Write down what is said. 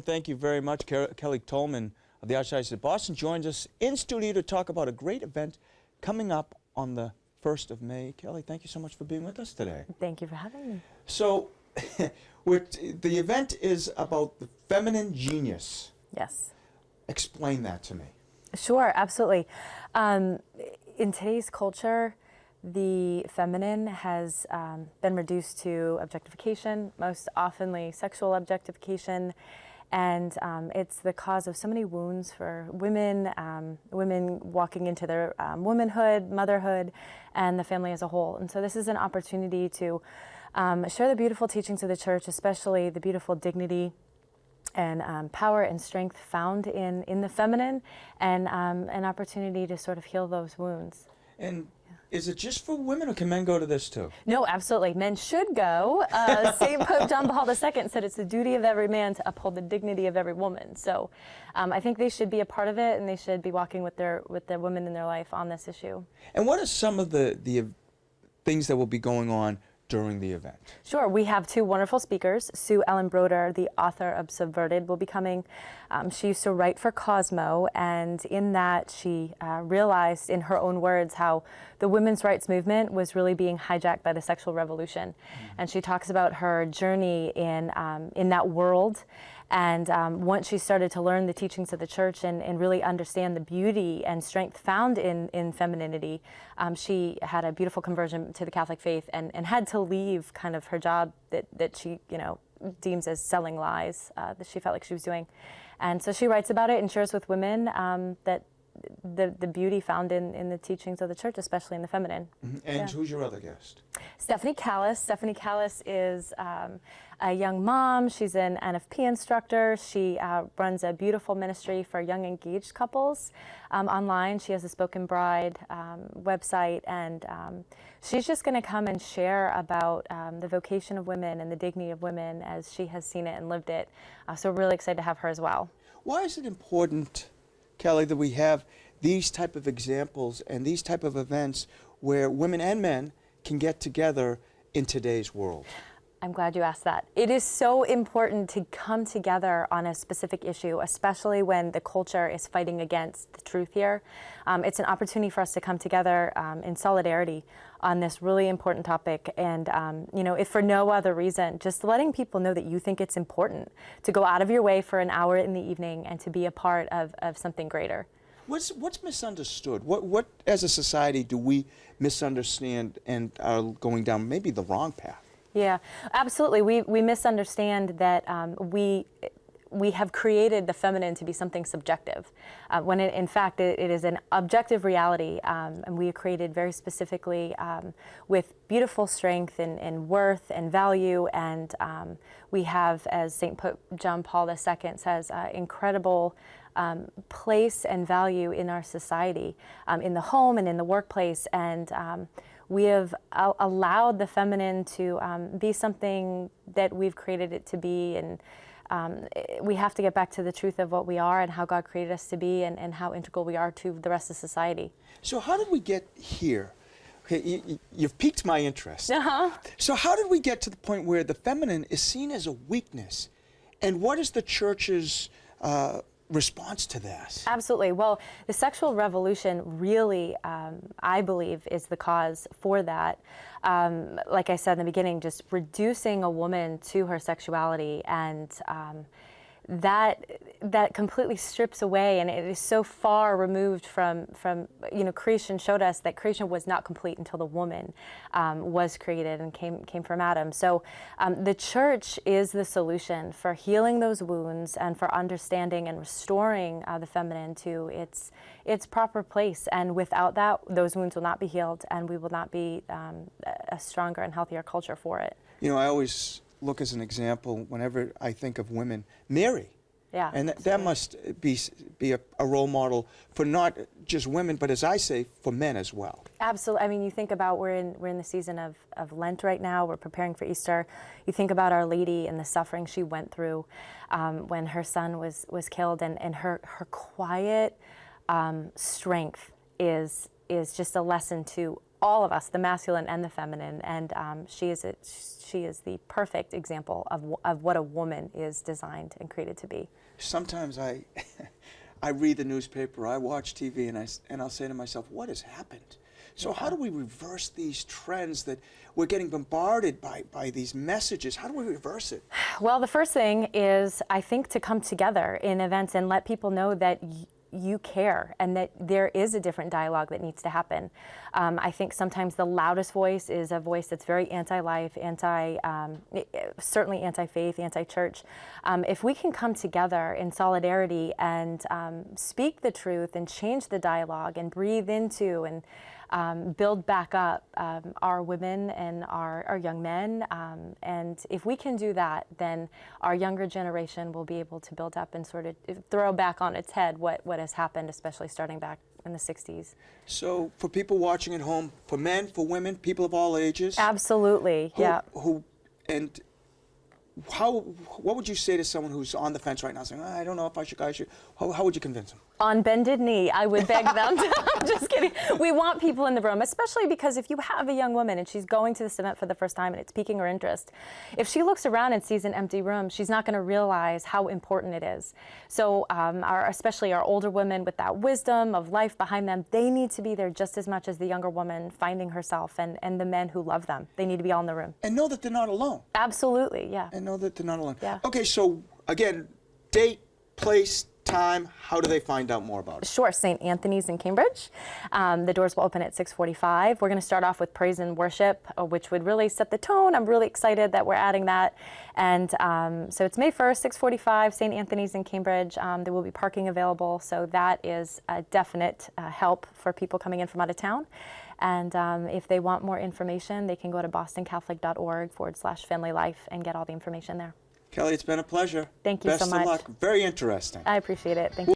Thank you very much. Kelly Tollman of the Archdiocese of Boston joins us in studio to talk about a great event coming up on the 1st of May. Kelly, thank you so much for being with us today. Thank you for having me. So, the event is about the feminine genius. Yes. Explain that to me. Sure, absolutely. In today's culture, the feminine has been reduced to objectification, most oftenly sexual objectification, and it's the cause of so many wounds for women, women walking into their womanhood, motherhood, and the family as a whole. And so this is an opportunity to share the beautiful teachings of the Church, especially the beautiful dignity and power and strength found in the feminine, and an opportunity to sort of heal those wounds. And is it just for women, or can men go to this too? No, absolutely. Men should go. St. Pope John Paul II said it's the duty of every man to uphold the dignity of every woman. So I think they should be a part of it, and they should be walking with the women in their life on this issue. And what are some of the things that will be going on during the event? Sure. We have two wonderful speakers. Sue Ellen Broder, the author of Subverted, will be coming. She used to write for Cosmo, and in that she realized in her own words how the women's rights movement was really being hijacked by the sexual revolution. Mm-hmm. And she talks about her journey in that world. And once she started to learn the teachings of the Church and really understand the beauty and strength found in femininity, she had a beautiful conversion to the Catholic faith and had to leave kind of her job that she deems as selling lies that she felt like she was doing. And so she writes about it and shares with women that the beauty found in the teachings of the Church, especially in the feminine. Mm-hmm. And who's your other guest? Stephanie Callis. Stephanie Callis is a young mom. She's an NFP instructor. She runs a beautiful ministry for young engaged couples online. She has a Spoken Bride website, and she's just going to come and share about the vocation of women and the dignity of women as she has seen it and lived it. So we're really excited to have her as well. Why is it important, Kelly, that we have these type of examples and these type of events where women and men can get together in today's world? I'm glad you asked that. It is so important to come together on a specific issue, especially when the culture is fighting against the truth here. It's an opportunity for us to come together in solidarity on this really important topic. And, if for no other reason, just letting people know that you think it's important to go out of your way for an hour in the evening and to be a part of something greater. What's misunderstood? What as a society do we misunderstand and are going down maybe the wrong path? Yeah, absolutely. We misunderstand that we have created the feminine to be something subjective, when in fact it is an objective reality, and we are created very specifically with beautiful strength and worth and value, and we have, as St. Pope John Paul II says, incredible place and value in our society, in the home and in the workplace, and we have allowed the feminine to be something that we've created it to be, and we have to get back to the truth of what we are and how God created us to be, and how integral we are to the rest of society. So how did we get here? Okay, you've piqued my interest. Uh-huh. So how did we get to the point where the feminine is seen as a weakness? And what is the Church's response to that? Absolutely. Well, the sexual revolution really, I believe, is the cause for that. Like I said in the beginning, just reducing a woman to her sexuality, and that completely strips away, and it is so far removed from creation showed us that creation was not complete until the woman was created and came from Adam. So the Church is the solution for healing those wounds and for understanding and restoring the feminine to its proper place. And without that, those wounds will not be healed, and we will not be a stronger and healthier culture for it. I always look as an example whenever I think of women, Mary. Yeah, and that must be a role model for not just women, but as I say, for men as well. Absolutely. I mean, you think about we're in the season of Lent right now. We're preparing for Easter. You think about Our Lady and the suffering she went through when her son was killed, and her quiet strength is just a lesson to all of us, the masculine and the feminine, and she is the perfect example of what a woman is designed and created to be. Sometimes I read the newspaper, I watch TV, and I'll say to myself, what has happened? So how do we reverse these trends that we're getting bombarded by these messages? How do we reverse it? Well, the first thing is, I think, to come together in events and let people know that you care and that there is a different dialogue that needs to happen. I think sometimes the loudest voice is a voice that's very anti-life, certainly anti-faith, anti-church. If we can come together in solidarity and speak the truth and change the dialogue and breathe into and build back up our women and our young men. And if we can do that, then our younger generation will be able to build up and sort of throw back on its head what has happened, especially starting back in the 60s. So for people watching at home, for men, for women, people of all ages? Absolutely, yeah. What would you say to someone who's on the fence right now saying, I don't know if I should, how would you convince them? On bended knee, I would beg them to, just kidding. We want people in the room, especially because if you have a young woman and she's going to this event for the first time and it's piquing her interest, if she looks around and sees an empty room, she's not going to realize how important it is. So especially our older women with that wisdom of life behind them, they need to be there just as much as the younger woman finding herself and the men who love them. They need to be all in the room. And know that they're not alone. Absolutely, yeah. And know that they're not alone. Yeah. Okay, so again, date, place, time, how do they find out more about it? Sure, St. Anthony's in Cambridge. The doors will open at 6:45. We're going to start off with praise and worship, which would really set the tone. I'm really excited that we're adding that. And so it's May 1st, 6:45, St. Anthony's in Cambridge. There will be parking available, so that is a definite help for people coming in from out of town. And if they want more information, they can go to bostoncatholic.org/familylife and get all the information there. Kelly, it's been a pleasure. Thank you so much. Best of luck. Very interesting. I appreciate it. Thank you.